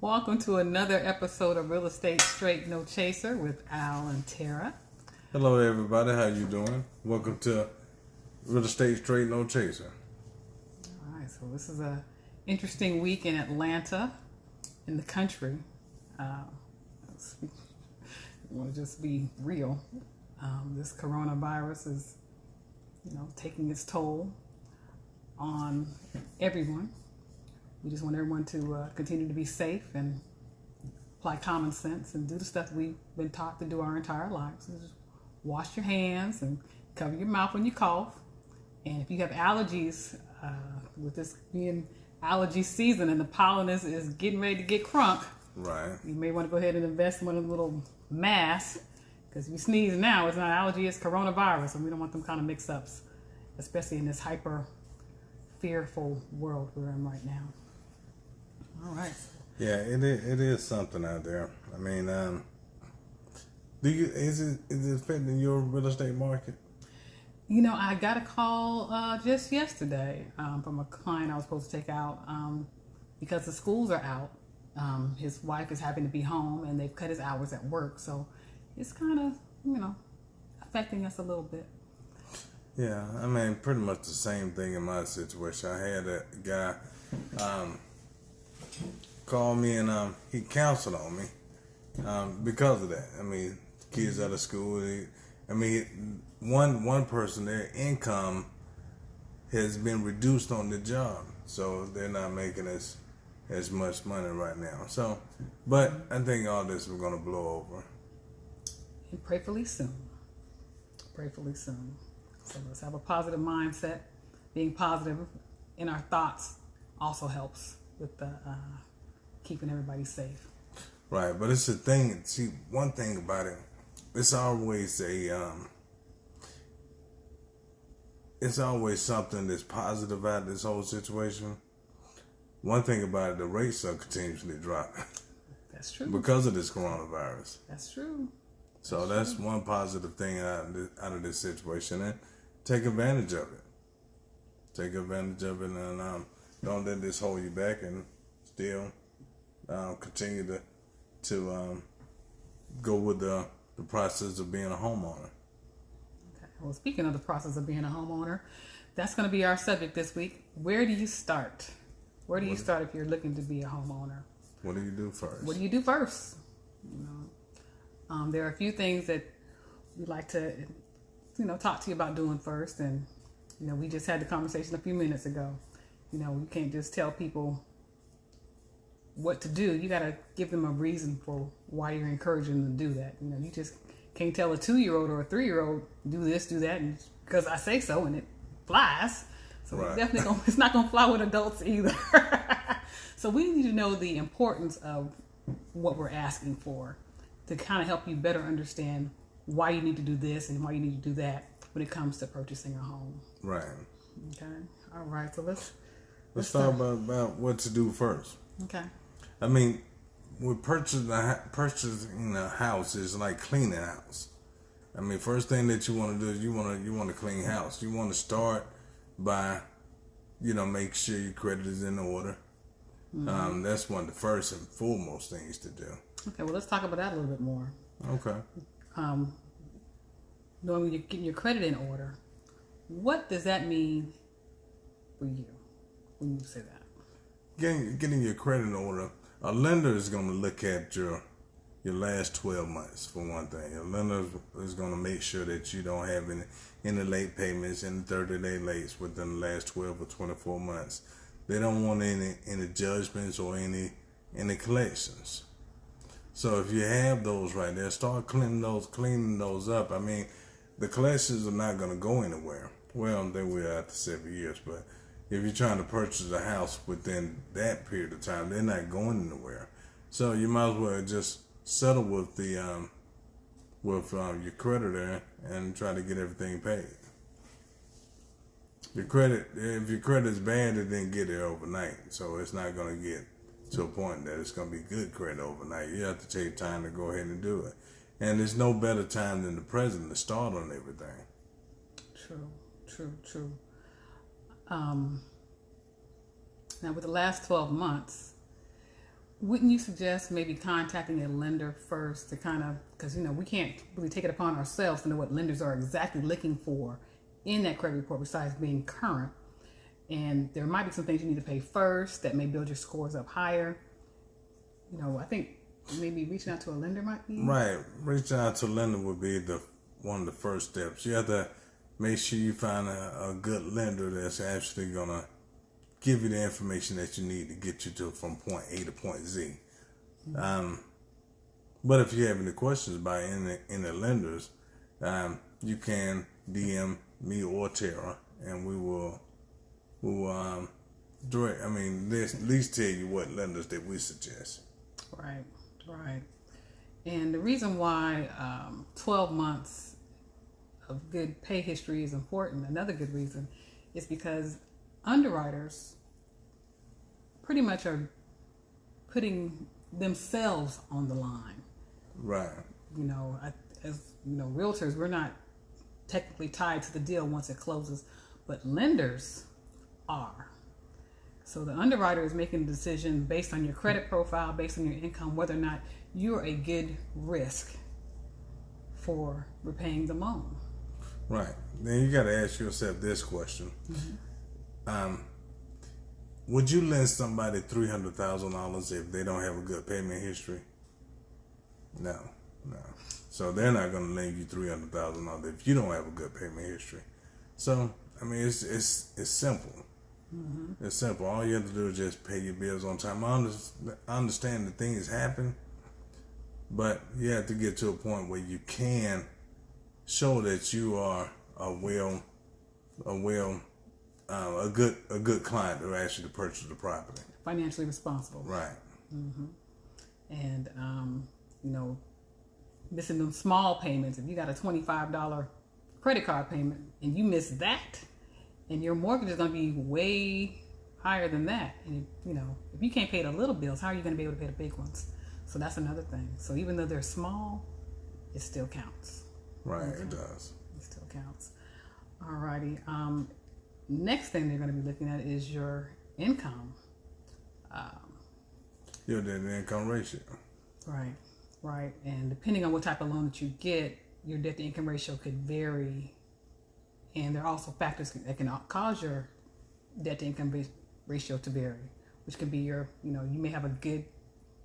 Welcome to another episode of Real Estate Straight No Chaser with Al and Tara. Hello, everybody. How you doing? Welcome to Real Estate Straight No Chaser. All right, so this is a interesting week in Atlanta, in the country. I want to just be real. This coronavirus is, taking its toll on everyone. We just want everyone to continue to be safe and apply common sense and do the stuff we've been taught to do our entire lives. Just wash your hands and cover your mouth when you cough. And if you have allergies, with this being allergy season and the pollen is getting ready to get crunk, Right. you may want to go ahead and invest in one of the little masks, because if you sneeze now, it's not allergy, it's coronavirus, and we don't want them kind of mix-ups, especially in this hyper fearful world we're in right now. All right. Yeah, it is something out there. I mean, is it affecting your real estate market? I got a call just yesterday from a client I was supposed to take out because the schools are out. His wife is having to be home, and they've cut his hours at work, so it's kind of, affecting us a little bit. Yeah, I mean, pretty much the same thing in my situation. I had a guy call me, and he counseled on me because of that. I mean, kids out of school. One person, their income has been reduced on the job, so they're not making as much money right now. So, but I think all this is going to blow over. And prayerfully soon. Prayerfully soon. So let's have a positive mindset. Being positive in our thoughts also helps with keeping everybody safe. Right, but it's a thing. See, one thing about it, it's always something that's positive about this whole situation. One thing about it, the rates are continuously dropping. That's true. Because of this coronavirus. That's true. So that's one positive thing out of this situation, and take advantage of it. Take advantage of it, and don't let this hold you back, and still continue to go with the process of being a homeowner. Okay. Well, speaking of the process of being a homeowner, that's going to be our subject this week. Where do you start? Where do you start if you're looking to be a homeowner? What do you do first? What do you do first? There are a few things that we'd like to, talk to you about doing first. And, we just had the conversation a few minutes ago. You can't just tell people what to do. You got to give them a reason for why you're encouraging them to do that. You just can't tell a 2-year-old or a 3-year-old do this, do that, and because I say so and it flies. So right. It's not gonna fly with adults either. So we need to know the importance of what we're asking for to kind of help you better understand why you need to do this and why you need to do that when it comes to purchasing a home. Right. Okay. All right. So let's talk about what to do first. Okay. I mean, with purchasing a house is like cleaning a house. I mean, first thing that you want to do is you want to clean house. You want to start by, make sure your credit is in order. Mm-hmm. That's one of the first and foremost things to do. Okay, well, let's talk about that a little bit more. Okay. Knowing you're getting your credit in order, what does that mean for you when you say that? Getting your credit in order, a lender is going to look at your last 12 months, for one thing. A lender is going to make sure that you don't have any late payments, any 30-day lates within the last 12 or 24 months. They don't want any judgments or any collections. So if you have those right there, start cleaning those up. I mean, the collections are not going to go anywhere. Well, they will after 7 years, but if you're trying to purchase a house within that period of time, they're not going anywhere. So you might as well just settle with your creditor and try to get everything paid. If your credit is bad, it didn't get there overnight, so it's not going to get to a point that it's going to be good credit overnight. You have to take time to go ahead and do it. And there's no better time than the present to start on everything. True. Now, with the last 12 months, wouldn't you suggest maybe contacting a lender first to kind of, because we can't really take it upon ourselves to know what lenders are exactly looking for in that credit report besides being current, and there might be some things you need to pay first that may build your scores up higher. I think maybe reaching out to a lender might be right. Reaching out to a lender would be one of the first steps. You have to make sure you find a good lender that's actually gonna give you the information that you need to get you from point A to point Z. But if you have any questions about any lenders, you can DM me or Tara, and we will direct. I mean, at least tell you what lenders that we suggest. Right. And the reason why 12 months of good pay history is important, another good reason, is because underwriters pretty much are putting themselves on the line. Right. As realtors, we're not technically tied to the deal once it closes, but lenders are. So the underwriter is making a decision based on your credit profile, based on your income, whether or not you're a good risk for repaying the loan. Right. Then you got to ask yourself this question. Would you lend somebody $300,000 if they don't have a good payment history? No. So they're not going to lend you $300,000 if you don't have a good payment history. So, I mean, it's simple. It's simple. All you have to do is just pay your bills on time. I understand that things happen, but you have to get to a point where you can show that you are a good client who asked you to purchase the property. Financially responsible. Right. And missing them small payments. If you got a $25 credit card payment and you miss that, and your mortgage is going to be way higher than that. And, if you can't pay the little bills, how are you going to be able to pay the big ones? So that's another thing. So even though they're small, it still counts. Right, it does. It still counts. Alrighty. Next thing they're going to be looking at is your income. Your debt to income ratio. Right. And depending on what type of loan that you get, your debt to income ratio could vary. And there are also factors that can cause your debt to income ratio to vary, which could be you may have a good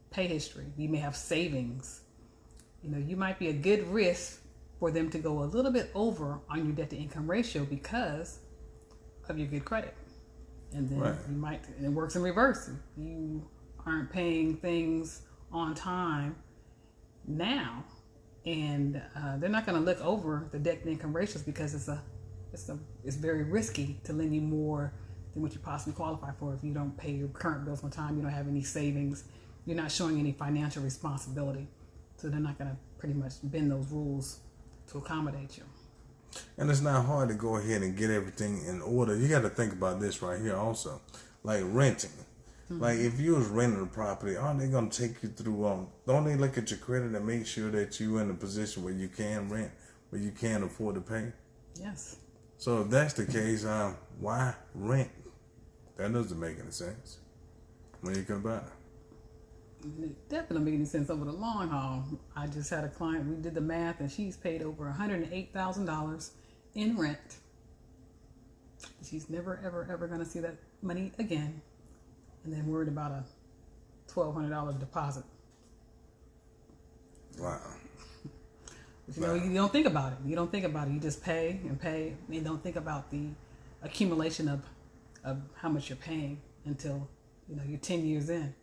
pay history. You may have savings. You might be a good risk for them to go a little bit over on your debt to income ratio because of your good credit. And then and it works in reverse. You aren't paying things on time now, and they're not going to look over the debt to income ratios because it's very risky to lend you more than what you possibly qualify for if you don't pay your current bills on time, you don't have any savings, you're not showing any financial responsibility. So they're not going to pretty much bend those rules to accommodate you. And it's not hard to go ahead and get everything in order. You got to think about this right here also. Like renting. Like if you was renting a property, aren't they going to take you through, don't they look at your credit and make sure that you're in a position where you can rent, where you can afford to pay? Yes. So if that's the case, why rent? That doesn't make any sense when you come back. It definitely don't make any sense over the long haul. I just had a client, we did the math, and she's paid over $108,000 in rent. She's never, ever going to see that money again. And then worried about a $1,200 deposit. Wow. But you don't think about it. You don't think about it. You just pay and pay. You don't think about the accumulation of how much you're paying until you're 10 years in.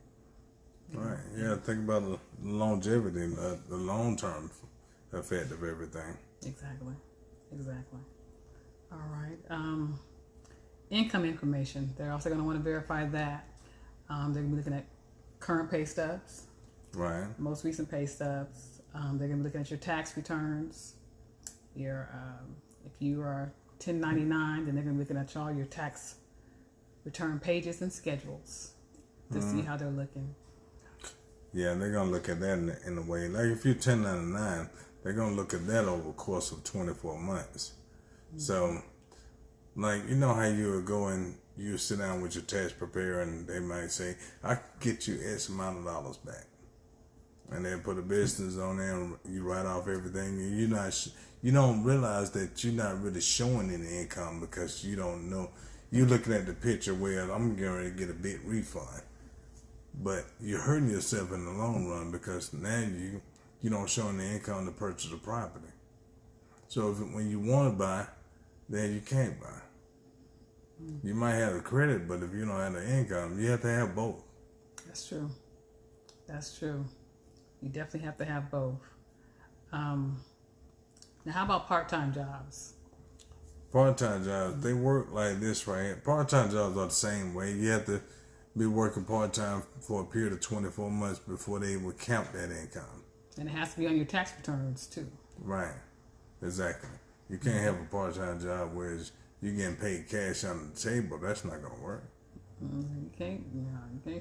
Right. Yeah. Think about the longevity, the long-term effect of everything. Exactly. All right. Income information. They're also going to want to verify that. They're going to be looking at current pay stubs. Right. Most recent pay stubs. They're going to be looking at your tax returns. If you are 1099, then they're going to be looking at all your tax return pages and schedules to see how they're looking. Yeah, they're going to look at that in a way. Like if you're 1099, they're going to look at that over the course of 24 months. So, like, how you would go and you sit down with your tax preparer and they might say, I can get you X amount of dollars back. And they put a business on there and you write off everything. And you don't realize that you're not really showing any income because you don't know. You're looking at the picture where I'm getting ready to get a big refund. But you're hurting yourself in the long run because now you don't show any income to purchase the property. So when you want to buy, then you can't buy. You might have the credit, but if you don't have the income, you have to have both. That's true. That's true. You definitely have to have both. Now, how about part-time jobs? Part-time jobs, they work like this, right? Part-time jobs are the same way. You have to be working part-time for a period of 24 months before they will count that income. And it has to be on your tax returns, too. Right. Exactly. You can't have a part-time job where you're getting paid cash on the table. That's not going to work. You can't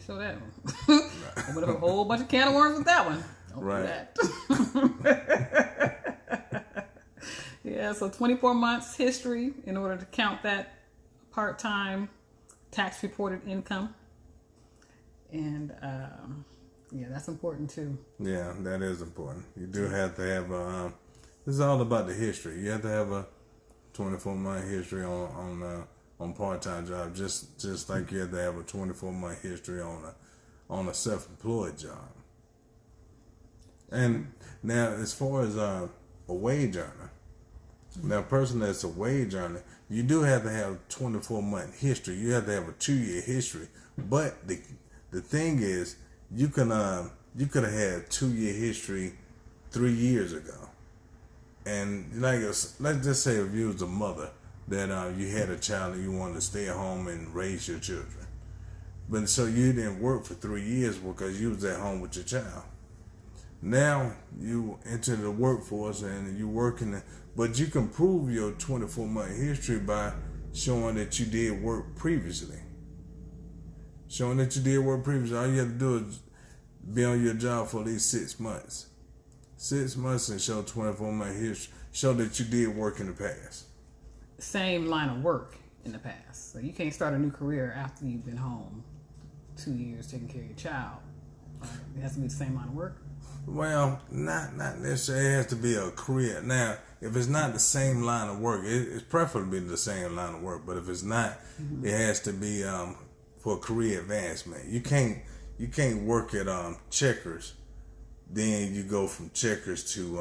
show that one. Open up a whole bunch of can of worms with that one. Don't do that. Yeah, so 24 months history in order to count that part-time tax reported income. And that's important too. Yeah, that is important. You do have to have this is all about the history. You have to have a 24-month history on part-time job, just like you have to have a 24-month history on a self-employed job. And now, as far as a wage earner, now a person that's a wage earner, you do have to have 24-month history. You have to have a 2-year history. But the thing is, you could have had 2-year history 3 years ago. And let's just say if you was a mother that you had a child and you wanted to stay at home and raise your children, but so you didn't work for 3 years because you was at home with your child. Now you enter the workforce and you're working, but you can prove your 24-month history by showing that you did work previously. Showing that you did work previously, all you have to do is be on your job for at least 6 months. 6 months and show 24-month history. Show that you did work in the past. Same line of work in the past. So you can't start a new career after you've been home 2 years taking care of your child. Right? It has to be the same line of work. Well, not necessarily. It has to be a career. Now, if it's not the same line of work, it's preferably the same line of work. But if it's not, it has to be for career advancement. You can't work at Checkers, then you go from Checkers to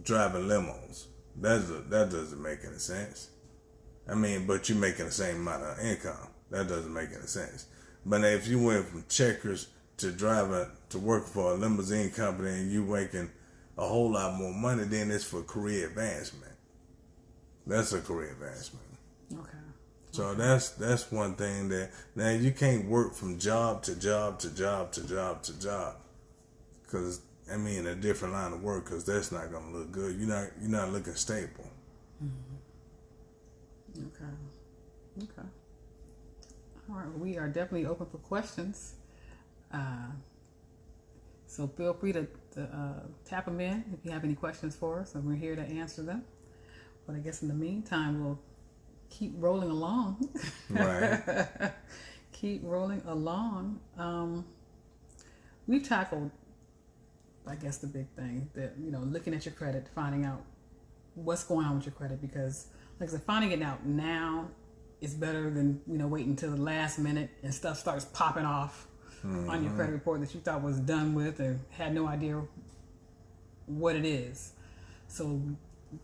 driving limos. That doesn't make any sense. I mean, but you're making the same amount of income. That doesn't make any sense. But if you went from Checkers to work for a limousine company and you making a whole lot more money, then it's for career advancement. That's a career advancement. Okay. So that's one thing that now you can't work from job to job to job to job to job, because I mean a different line of work, because that's not gonna look good. You're not looking stable. Mm-hmm. Okay. All right. We are definitely open for questions. So feel free to tap them in if you have any questions for us, and we're here to answer them. But I guess in the meantime, we'll keep rolling along. Right. Keep rolling along. We've tackled, I guess, the big thing that, looking at your credit, finding out what's going on with your credit, because like I said, finding it out now is better than, waiting until the last minute and stuff starts popping off on your credit report that you thought was done with and had no idea what it is. So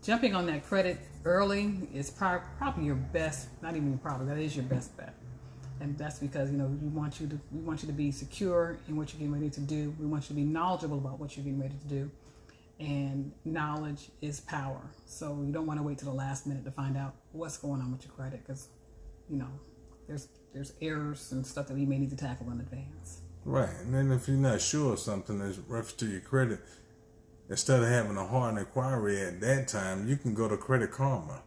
jumping on that credit early is probably your best, not even probably, that is your best bet. And that's because, we want you to be secure in what you're getting ready to do. We want you to be knowledgeable about what you're getting ready to do. And knowledge is power. So you don't want to wait till the last minute to find out what's going on with your credit, because, there's errors and stuff that we may need to tackle in advance. Right. And then if you're not sure of something that's reference to your credit, instead of having a hard inquiry at that time, you can go to Credit Karma.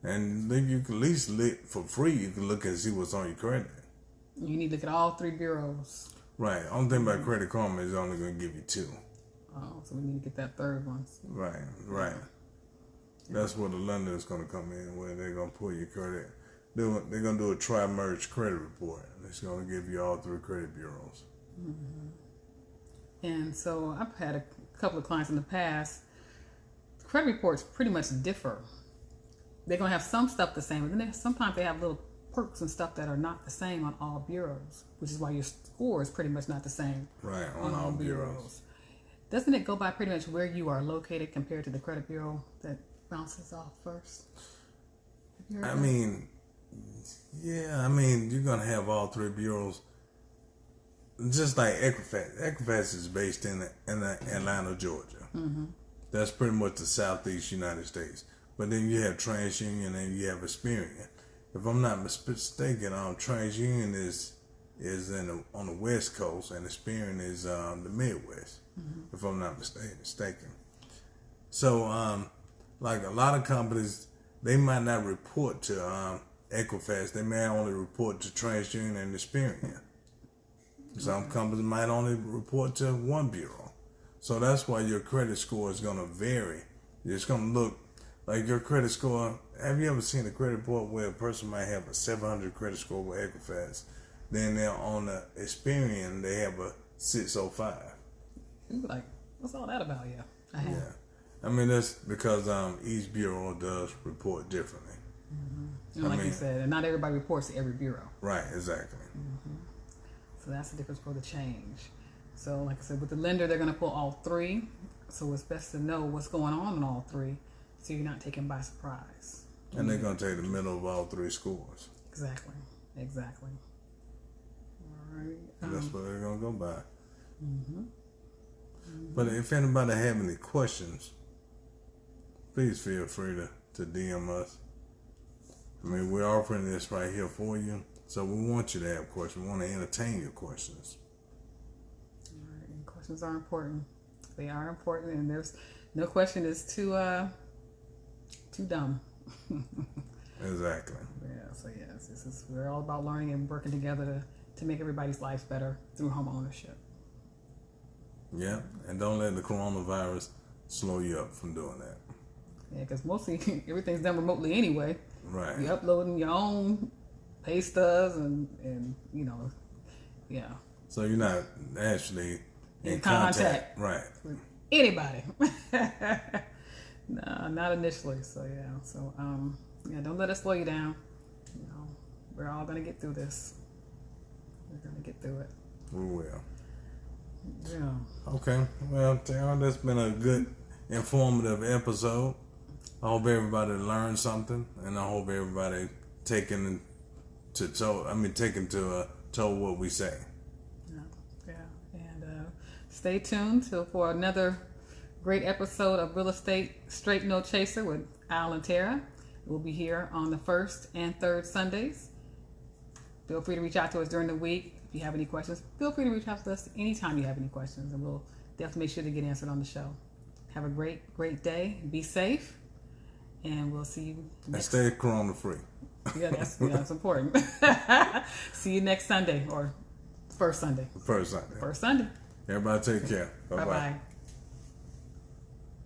And then you can at least look for free. You can look and see what's on your credit. You need to look at all 3 bureaus. Right. Only thing about Credit Karma is only going to give you 2. Oh, so we need to get that third one. Right. That's where the lender is going to come in, where they're going to pull your credit they're gonna do a tri-merge credit report. It's gonna give you all 3 credit bureaus. And so I've had a couple of clients in the past. Credit reports pretty much differ. They're gonna have some stuff the same, but then sometimes they have little perks and stuff that are not the same on all bureaus, which is why your score is pretty much not the same Right, on all bureaus. Doesn't it go by pretty much where you are located compared to the credit bureau that bounces off first? Have you heard I that? mean, yeah, I mean, you're gonna have all 3 bureaus. Just like Equifax. Equifax is based in Atlanta, Georgia. Mm-hmm. That's pretty much the southeast United States. But then you have TransUnion and you have Experian. If I'm not mistaken, TransUnion is on the West Coast and Experian is the Midwest. If I'm not mistaken. So, like a lot of companies, they might not report to Equifax. They may only report to TransUnion and Experian. Some companies might only report to one bureau. So that's why your credit score is going to vary. It's going to look like your credit score. Have you ever seen a credit report where a person might have a 700 credit score with Equifax? Then they're on the Experian, they have a 605. You'd be like, what's all that about? Yeah, I have. Yeah. I mean, that's because each bureau does report differently. And like you said, and not everybody reports to every bureau. Right, exactly. So that's the difference for the change. So like I said, with the lender, they're going to pull all 3. So it's best to know what's going on in all 3 so you're not taken by surprise. And they're going to take the middle of all 3 scores. Exactly. All right. And that's what they're going to go by. But if anybody have any questions, please feel free to DM us. I mean, we're offering this right here for you. So we want you to have questions. We want to entertain your questions. All right. And questions are important. They are important, and there's no question is too dumb. Exactly. Yeah. So yes, we're all about learning and working together to make everybody's life better through home ownership. Yeah, and don't let the coronavirus slow you up from doing that. Yeah, because mostly everything's done remotely anyway. Right. You're uploading your own pay stubs and yeah. So you're not actually in contact. Right. With anybody. No, not initially. So yeah. So don't let it slow you down. You know, we're all gonna get through this. We're gonna get through it. We will. Yeah. Okay. Well, Tara, that's been a good, informative episode. I hope everybody learned something, and I hope everybody taken to toe what we say. Yeah. And stay tuned for another great episode of Real Estate Straight No Chaser with Al and Tara. We'll be here on the 1st and 3rd Sundays. Feel free to reach out to us during the week. If you have any questions, feel free to reach out to us anytime you have any questions, and we'll definitely make sure to get answered on the show. Have a great day. Be safe, and we'll see you next. And stay corona free. Yeah, that's important. See you next Sunday or first Sunday. First Sunday. First Sunday. Everybody take care. Bye-bye. Bye-bye.